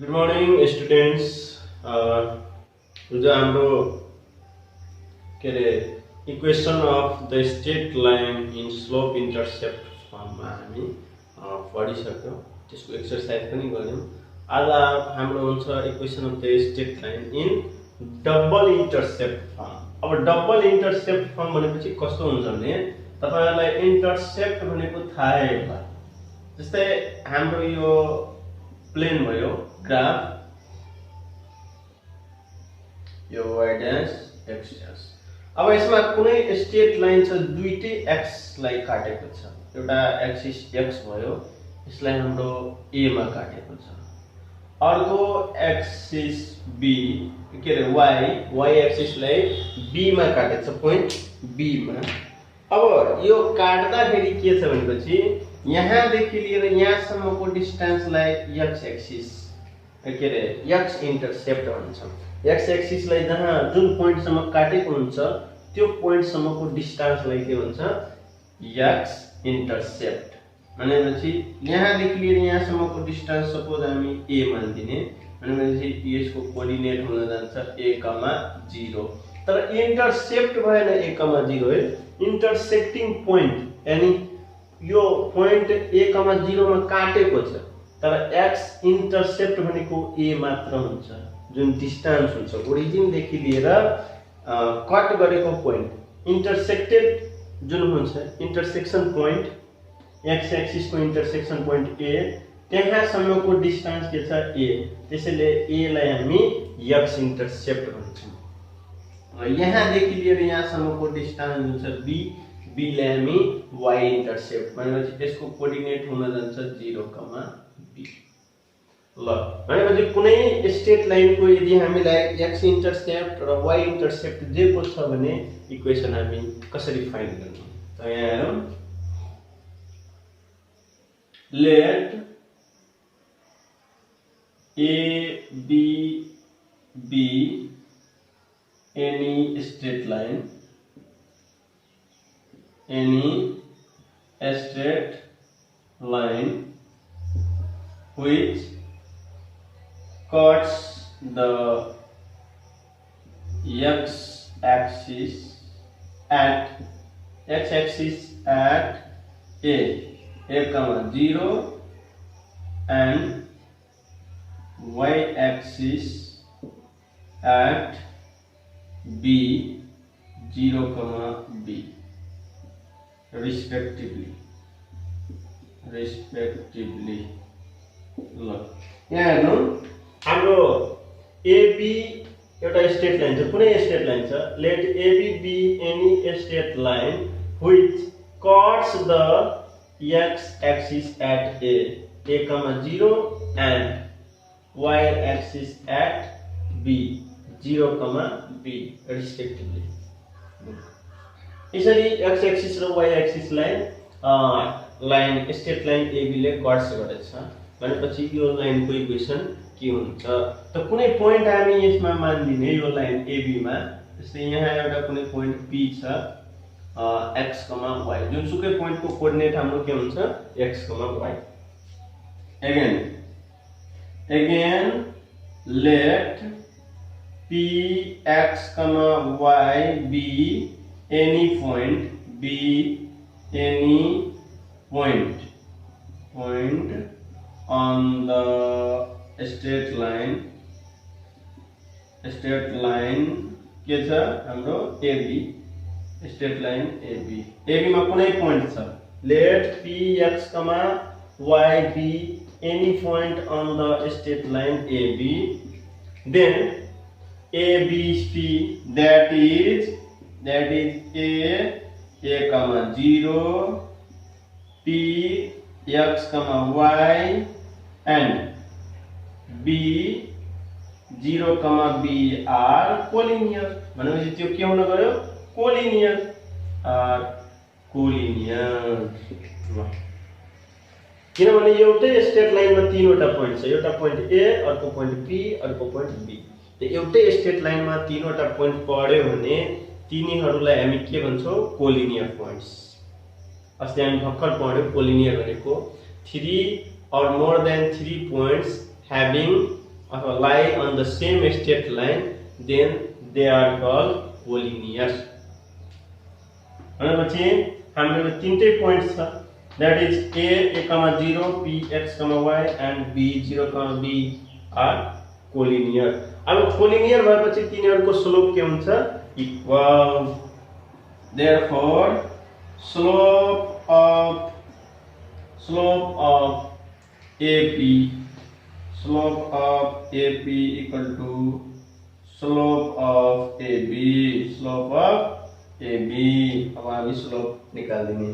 Good morning, students. जो हाम्रो के रे equation of the straight line in slope intercept फर्ममा हामी पढिसक्यौं। त्यसको एक्सरसाइज पनि गर्यौं। आज हाम्रो हुन्छ equation of the straight line in double intercept form. अब डबल इन्टरसेप्ट फर्म भनेपछि कस्तो हुन्छ भने तपाईहरुलाई इन्टरसेप्ट भनेको थाहै होला। जस्तै हाम्रो यो प्लेन भयो ग्राफ, यो y डैश x डैश। अब यसमा कुनै स्ट्रेट लाइन छ, दुईटै x लाई काटेको छ। एउटा एक्सिस x भयो, यसलाई हाम्रो a मा काटेको छ। अर्को एक्सिस b के रे y एक्सिस लाई b मा काटेको छ, पोइन्ट b मा। अब यो काट्दाखेरि के छ भनेपछि यहाँ देखि लिएर यहाँसम्मको डिस्टेन्सलाई x एक्सिस के रे x इन्टरसेप्ट भन्छौं। x एक्सिस लाई जहाँ जुन पोइन्ट सम्म काटेको हुन्छ त्यो पोइन्ट सम्मको डिस्टेन्सलाई के भन्छ, x इन्टरसेप्ट। भनेपछि यहाँ देखि लिएर यहाँसम्मको डिस्टेन्स सपोज हामी a मान्दिने, भनेपछि यसको कोअर्डिनेट हुन जान्छ a, 0। तर इन्टरसेप्ट भएन a, 0 है, इन्टरसेक्टिङ पोइन्ट यानी यो पोइन्ट a, 0 मा काटेको छ, तर x इन्टरसेप्ट भनेको a मात्र हुन्छ। जुन डिस्टेन्स हुन्छ ओरिजिन देखि लिएर कट गरेको पोइन्ट इंटरसेक्टेड जुन हुन्छ, इंटरसेक्शन पोइन्ट x एक्सिस को इंटरसेक्शन पोइन्ट a, त्यहाँसम्मको डिस्टेन्स के छ a। त्यसैले a लाई हामी x इन्टरसेप्ट भन्छौं। यहाँ देखि लिएर यहाँसम्मको डिस्टेन्स जुन छ b, b लाई हामी y इन्टरसेप्ट भनेपछि त्यसको कोअर्डिनेट हुन जान्छ 0, b। ल भनेपछि कुनै स्ट्रेट लाइन को यदि हामीलाई x इन्टरसेप्ट र y इन्टरसेप्ट दिएको छ भने इक्वेसन हामी कसरी फाइन्ड गर्ने? त यहाँ हेरौं, late a b be any straight line, which cuts the x axis at a, 0 and y axis at b, 0, b respectively। ल यहाँ हेर्नु, हाम्रो AB एउटा स्ट्रेट लाइन छ, कुनै स्ट्रेट लाइन छ। Let AB be any straight line which cuts the x axis at a, 0 and y axis at b, 0, b respectively। यसरी x axis र y axis line straight line AB ले cuts गरेछ भनेपछि यो लाइनको equation के हुन्छ? त कुनै पोइन्ट हामी यसमा मान्दिने यो लाइन AB मा। जस्तै यहाँ एउटा कुनै पोइन्ट P छ, x, y, जुनसुकै पोइन्टको कोअर्डिनेट हाम्रो के हुन्छ, x, y। Again let P x, y be any point on the straight line के छ हाम्रो AB, स्ट्रेट लाइन AB मा कुनै पोइन्ट छ। Let P x, y be any point on the straight line AB, then ABC that is a, 0, P x, y and b, 0, b are collinear. भनेपछि त्यो के हुन गयो, कोलिनियर। किनभने एउटै स्ट्रेट लाइनमा तीनवटा पोइन्ट छ, एउटा पोइन्ट A, अर्को पोइन्ट P, अर्को पोइन्ट B। त एउटै स्ट्रेट लाइनमा तीनवटा पोइन्ट पढ्यो भने तिनीहरूलाई हामी के भन्छौं, कोलिनियर पोइन्ट्स। अस्ति हामी भर्खर पढ्यौं कोलिनियर भनेको 3 or more than 3 points having अथवा lie on the same straight line, then they are called collinears. भनेपछि हाम्रो तीनटै पोइन्ट छ, that is a 0, b x, y and b 0, b are collinear. अब collinear भएपछि तिनीहरुको स्लोप के हुन्छ? Equal. Therefore slope of AP equal to slope of AB. अब हामी slope निकाल्दिने.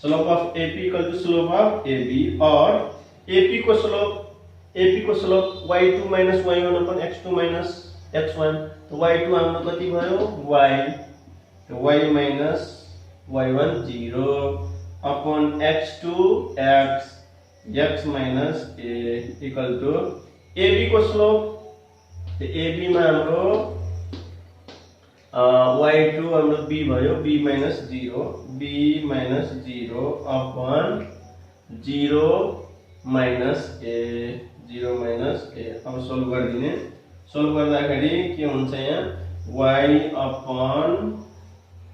Slope of AP equal to slope of AB और AP को स्लोप y2 minus y1 upon x2 minus x1. तो y2 हाम्रो कति भयो? y. तो y minus y1 0 upon x2 x minus a equal to AB को स्लोप. तो AB में हाम्रो y2 हाम्रो b भयो, b minus 0 upon 0 minus a. अब सोल्भ गर्दिने. सोल्भ गर्दाखेरि के हुन्छ यहाँ?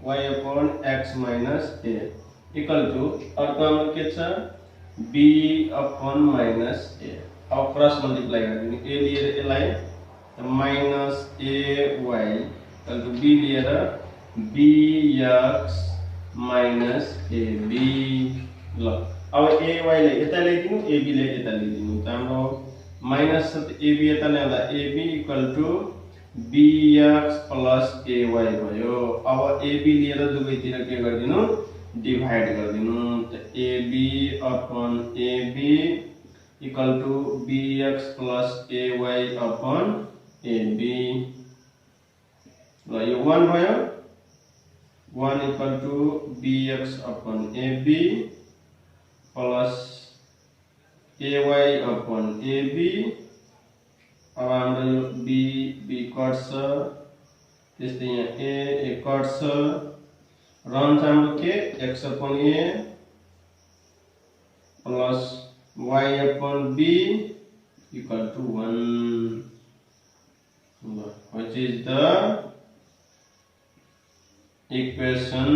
y upon x minus a equal to अर्को हाम्रो के छ? b upon minus a. अब क्रस मल्टिप्लाई गर्दिने. a लिएर यसलाई minus ay equal to b लिएर bx minus ab. ल अब ay लाई यता ल्याइदिनु, ab लाई यता ल्याइदिनु. त हाम्रो माइनस ab यता ल्याउँदा ab equal to bx plus ay भयो. अब ab लिएर दुवैतिर के गर्दिनु? डिवाइड गर्दिनु. त ab upon ab equal to bx plus ay upon ab. ल यो 1 भयो. 1 equal to bx upon ab plus ay upon ab. अब हाम्रो यो b कट्छ, त्यस्तै यहाँ a कट्छ, रहन्छ हाम्रो के? x upon a plus y upon b equal to 1, which is the equation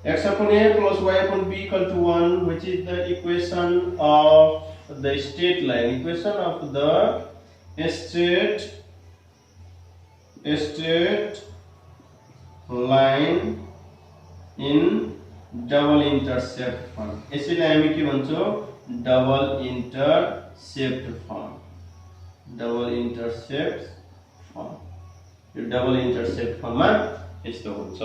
x upon a plus y upon b equal to 1, which is the equation of the straight line. Equation of the straight line in double intercept form. यसैले हामी के भन्छौं? Double intercept form. यो double intercept फर्ममा यस्तो हुन्छ.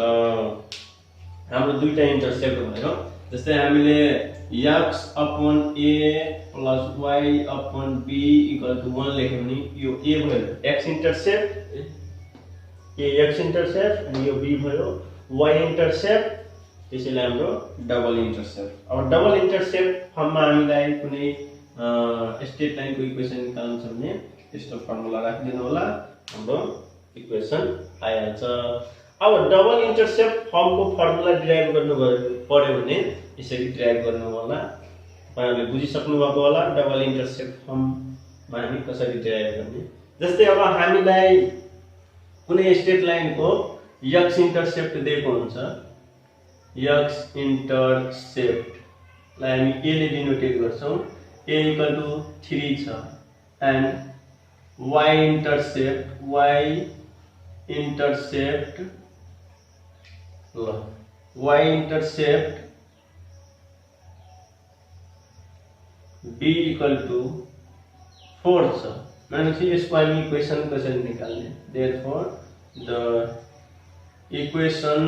हाम्रो दुईटा इंटरसेप्ट भयो. जस्तै हामीले x upon a plus y upon b equal to 1 लेख्यौं भने यो a भयो x intercept, a x intercept, अनि यो b भयो y इंटरसेप्ट. त्यसैले हाम्रो डबल इंटरसेप्ट. अब डबल इंटरसेप्ट फर्ममा हामीलाई कुनै स्ट्रेट लाइनको इक्वेसन निकाल्नु छ भने त्यस्तो फर्मुला राखिदिनु होला, हाम्रो इक्वेसन आइहाल्छ. अब डबल इंटरसेप्ट फर्मको फर्मुला डिराइभ गर्नु पर्यो भने यसरी डिराइभ गर्नु होला. तपाईहरुले बुझिसक्नु भएको होला डबल इंटरसेप्ट फर्ममा हामी कसरी डिराइभ गर्ने. जस्तै अब हामीलाई कुनै स्ट्रेट लाइनको x इंटरसेप्ट दिएको हुन्छ. x इंटरसेप्ट लाई हामी a ले डिनोटेट गर्छौं. a equal to 3 छ. and y इंटरसेप्ट ल y intercept b equal to 4 छ. भनेपछि यसको हामी इक्वेसन कसरी निकाल्ने? Therefore the equation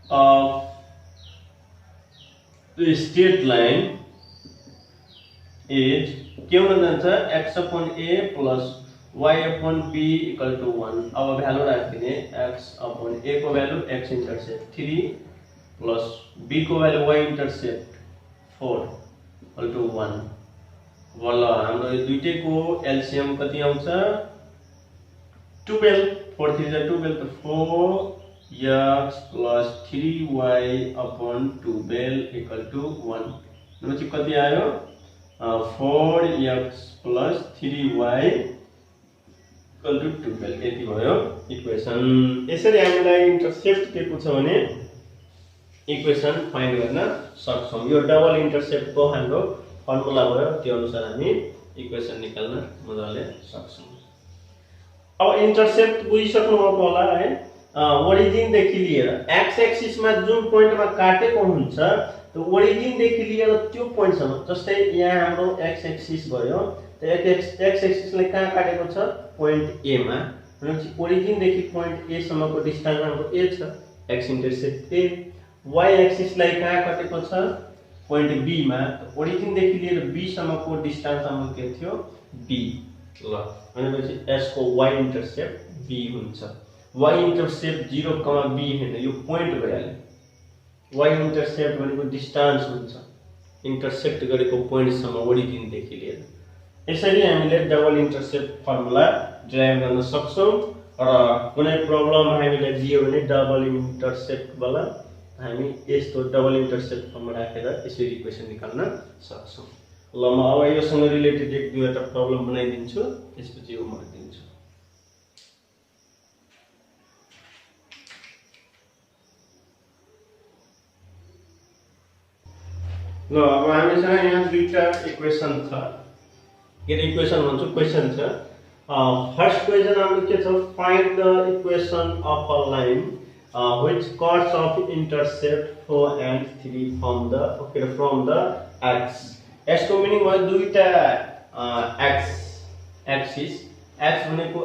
of the straight line is के हुन जान्छ? x upon a plus y upon b equal to 1. अब भ्यालु राख्दिने. x upon a को value x intercept 3 plus b को value y intercept 4 equal to 1. ल हाम्रो यो दुईटैको LCM कति आउँछ? 12. 4 3 12 त 4 x plus 3y upon 12 equal to 1 भनेपछि कति आयो 4x plus 3y equal to 12 यति भयो इक्वेसन। यसरी हामीलाई इन्टरसेप्ट के को छ भने इक्वेसन फाइन्ड गर्न सक्छौं। यो डबल इन्टरसेप्ट को हाम्रो फर्मुला भयो, त्यो अनुसार हामी इक्वेसन निकाल्न मजाले सक्छौं। अब इन्टरसेप्ट बुझिसक्नु भएको होला है। ओरिजिन देखि लिएर एक्स एक्सिस मा जुन पोइन्टमा काटेको हुन्छ त्यो ओरिजिन देखि लिएर त्यो पोइन्ट सम्म, जस्तै यहाँ हाम्रो एक्स एक्सिस भयो, त्यो एक्स एक्सिसले कहाँ काटेको छ पोइन्ट ए मा, भनेपछि ओरिजिन देखि पोइन्ट ए सम्मको डिस्टेन्स हाम्रो ए छ, एक्स इन्टरसेप्ट ए। वाई एक्सिसलाई कहाँ काटेको छ पोइन्ट बी मा, ओरिजिन देखि लिएर बी सम्मको डिस्टेन्स हाम्रो के थियो बी। ल भनेपछि एस को वाई इन्टरसेप्ट बी हुन्छ। वाई इन्टरसेप्ट 0, b हैन, यो पोइन्ट भइहाल्यो। वाई इन्टरसेप्ट भनेको डिस्टेन्स हुन्छ इन्टरसेक्ट गरेको पोइन्ट सम्म ओरिजिन देखि लिएर। यसरी हामीले डबल इन्टरसेप्ट फर्मुला ड्राइभ गर्न सक्छौं। र कुनै प्रब्लम हामीलाई दियो भने डबल इन्टरसेप्ट वाला हामी यस्तो डबल इन्टरसेप्ट फर्मुला राखेर यसरी इक्वेसन निकाल्न सक्छौं। ल म अब योसँग रिलेटेड एक दुईवटा प्रब्लम बनाइदिन्छु, त्यसपछि होमवर्क दिन्छु। ल अब हामीसँग यहाँ दुईटा इक्वेसन छ, के इक्वेसन भन्छु क्वेशन छ। फर्स्ट क्वेशन हाम्रो के छ, find the equation of a line which cuts off intercept 4 and 3 from the x। यसको मिनिङ भयो दुईटा एक्सिस, एक्स भनेको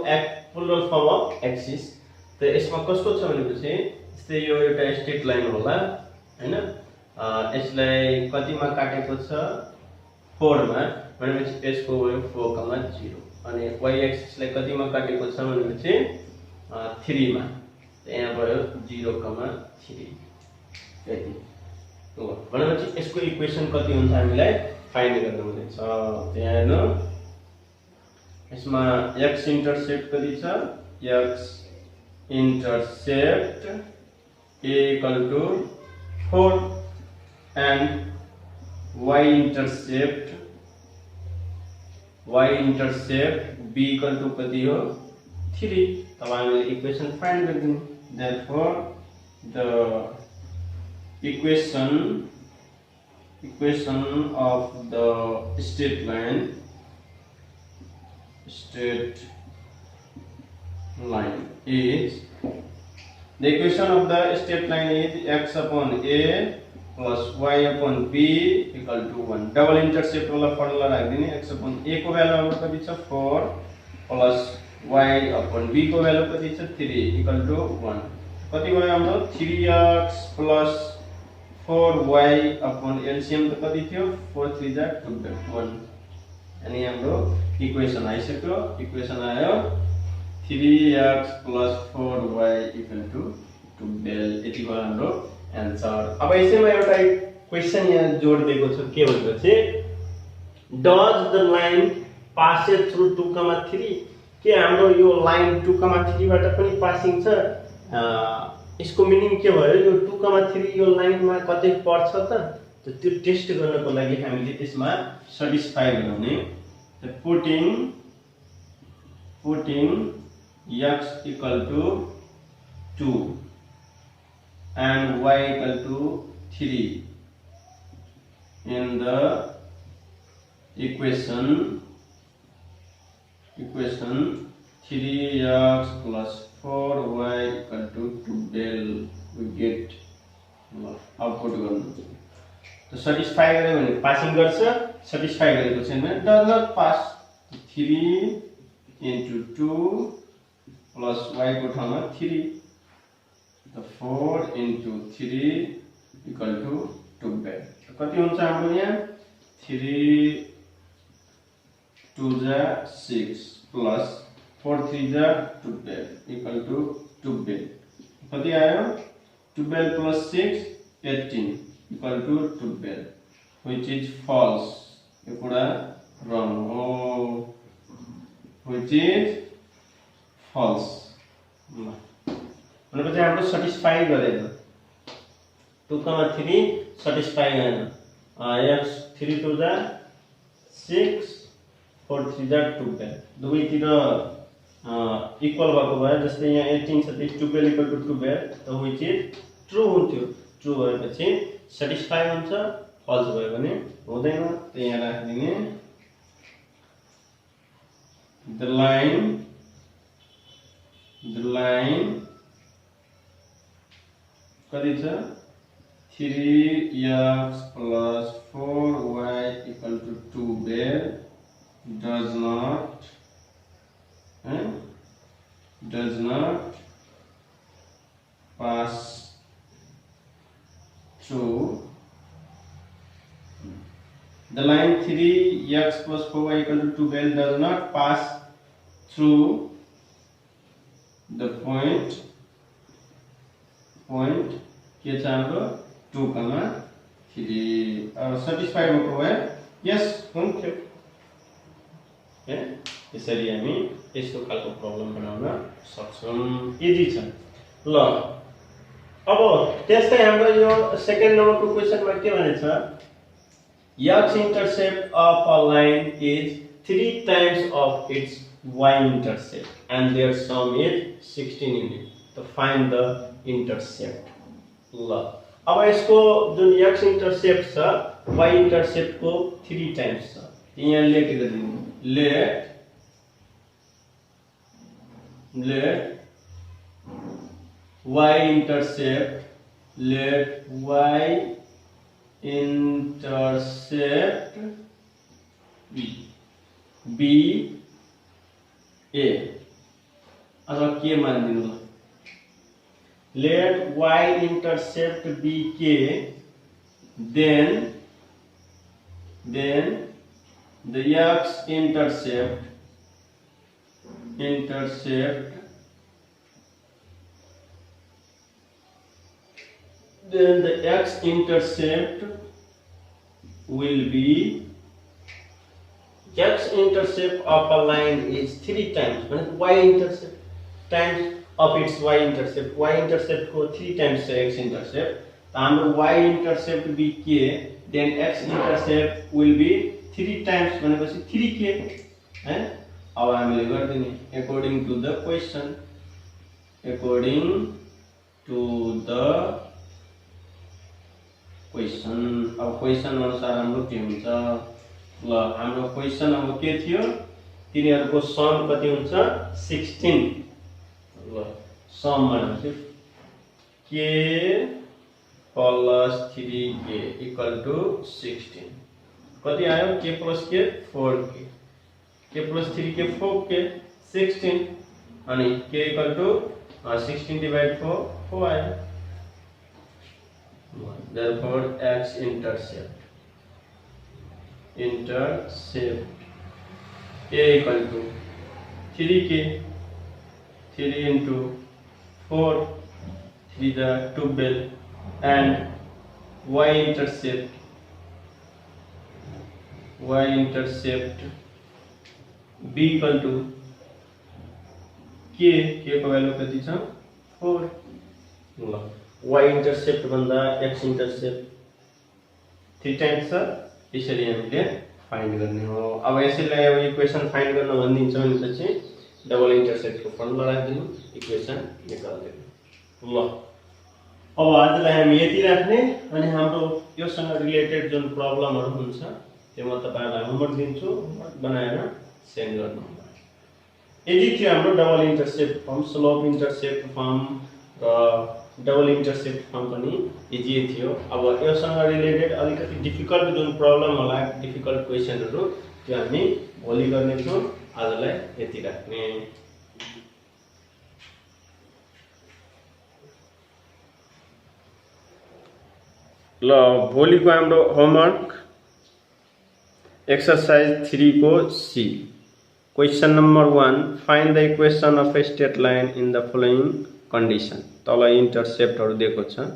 प्लुरल फर्म अफ एक्सिस। त यसमा कस्तो छ भनेपछि जस्तै यो एउटा स्ट्रेट लाइन होला हैन, यसलाई कतिमा काटेको छ 4 मा, भनेपछि यसको भयो 4,0 अनि y एक्सिसलाई कतिमा काटेको छ भनेपछि 3 मा, यहाँ भयो 0,3 यति। हो भनेपछि यसको इक्वेसन कति हुन्छ हामीलाई फाइन्ड गर्नु हुनेछ। यहाँ हेर्नु यसमा x इन्टरसेप्ट कति छ, x intercept a equal to 4 and y intercept b equal to कति हो 3। तब हामीले इक्वेसन फाइन्ड गर्दिनु। Therefore the equation of the straight line is x upon a plus y upon b equal to 1। Double intercept वाला formula राख्दिने, x upon a को value हाम्रो कति छ 4 प्लस y upon b को भ्यालु कति छ 3 equal to 1। कति भयो हाम्रो 3x plus 4y upon LCM त कति थियो 4 3 जा 1। अनि हाम्रो इक्वेसन आइसक्यो। इक्वेसन आयो 3x plus 4y equal to 12। यति भयो हाम्रो एन्सर। अब यसैमा एउटा क्वेशन यहाँ जोड दिएको छु, के भनेपछि does the line passes through 2,3। के हाम्रो यो लाइन 2,3 बाट पनि पासिङ छ। यसको मिनिङ के भयो, यो 2,3 यो लाइनमा कतै पर्छ त त्यो टेस्ट गर्नको लागि हामीले त्यसमा सटिस्फाई गराउने। Putting x equal to 2 and y equal to 3 in the equation 3x plus 4y equal to 12 we get output गर्नु। तो सटिस्फाई गर्यो भने पासिङ गर्छ, सटिस्फाई गरेको छैन भने does not pass. 3 into 2 plus y को ठाउँमा 3, तो 4 into 3 equal to 12। कति हुन्छ हाम्रो यहाँ 3 2 जा 6 plus 4 3 जा 12 equal to 12। कति आयो 12 plus 6 18 equal to 12, which is false। यो कुरा wrong हो, which is false। भनेपछि हाम्रो सटिस्फाई गरेन 2,3 सटिस्फाई गरेन x 3 to the 6 4 3 the 12 दुवैतिर equal भएको भए जस्तै यहाँ 18 छ त्यही 12 इक्वल टु 12 त विच इज ट्रु हुन्थ्यो ट्रु भएपछि सटिस्फाई हुन्छ फल्स भयो भने हुँदैन त यहाँ राख्दिने the line कति छ 3x plus 4y equal to 12 does not pass through the line 3x plus 4y equal to 12 does not pass through the point के छ हाम्रो 2,3 अब सटिस्फाई भएको भए यस हुन्थ्यो यसरी हामी यस्तो खालको प्रब्लम बनाउन सक्छौं इजी छ ल अब त्यस्तै हाम्रो यो सेकेन्ड नम्बरको क्वेशनमा के भनेछ x intercept of a line is 3 times of its y intercept and their sum is 16 unit to find the intercept ल अब यसको जुन x intercept छ y intercept को 3 times छ यहाँ लेखेको दिनु let y intercept be a अथवा के मान दिनु let y intercept be k then the x intercept then the x intercept will be x intercept of a line is 3 times y intercept times of its y intercept को 3 times से x intercept तो हाम्रो y intercept be k then x intercept will be 3 times भनेपछि 3k है अब हामीले गर्दिने according to the question अब question अनुसार हाम्रो के हुन्छ ल हाम्रो क्वेशन अब के थियो तिनीहरुको सम कति हुन्छ 16 ल सम भनेपछि k plus 3k equal to 16 कति आयो k plus k 4k k plus 3k 4k 16 अनि k equal to 16 divided 4 आयो therefore x intercept a equal to 3k 3 into 4 3 the 12 and y intercept b equal to k को value कति छ 4 ल y intercept भन्दा x intercept 3 times छ यसरी हामीले फाइन्ड गर्ने हो अब यसैलाई अब इक्वेसन फाइन्ड गर्न भनिदिन्छ भनेपछि डबल इंटरसेप्ट को फर्मुला राख्दिनु इक्वेसन निकाल्दिनु ल अब आजलाई हामी यति राख्ने अनि हाम्रो योसँग रिलेटेड जुन प्रब्लमहरु हुन्छ त्यो म तपाईहरुलाई होमवर्क दिन्छु बनाएर सेन्ड गर्नु यदि थियो हाम्रो double intercept form slope intercept form र डबल इंटरसेप्ट फर्म पनि इजी थियो अब योसँग रिलेटेड अलिकति डिफिकल्ट जुन प्रब्लम होला डिफिकल्ट क्वेशनहरु त्यो हामी भोलि गर्ने छौं आजलाई यति राख्ने ल भोलिको हाम्रो होमवर्क एक्सरसाइज 3 को C question number 1 find the equation of a straight line in the following condition तल इंटरसेप्टहरु दिएको छ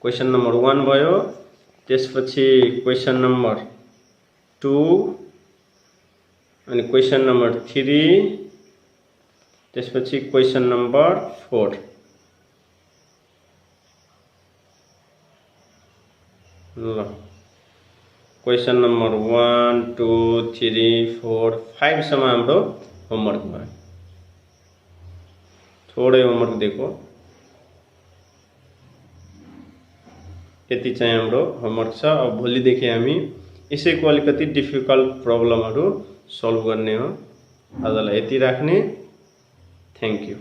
क्वेशन नंबर 1 भयो त्यसपछि क्वेशन नंबर 2 अनि क्वेशन नंबर 3 त्यसपछि क्वेशन नंबर 4 ल क्वेसन नंबर 1 2 3 4 5 सम्म हाम्रो होमवर्क भयो। थोड़े होमवर्क देखो, यति चाहिँ हाम्रो होमवर्क छ। अब भोलिदेखि हामी यसैको अलिकति डिफिकल्ट प्रब्लमहरू सल्भ गर्ने हो। आजलाई यति राख्ने। Thank you.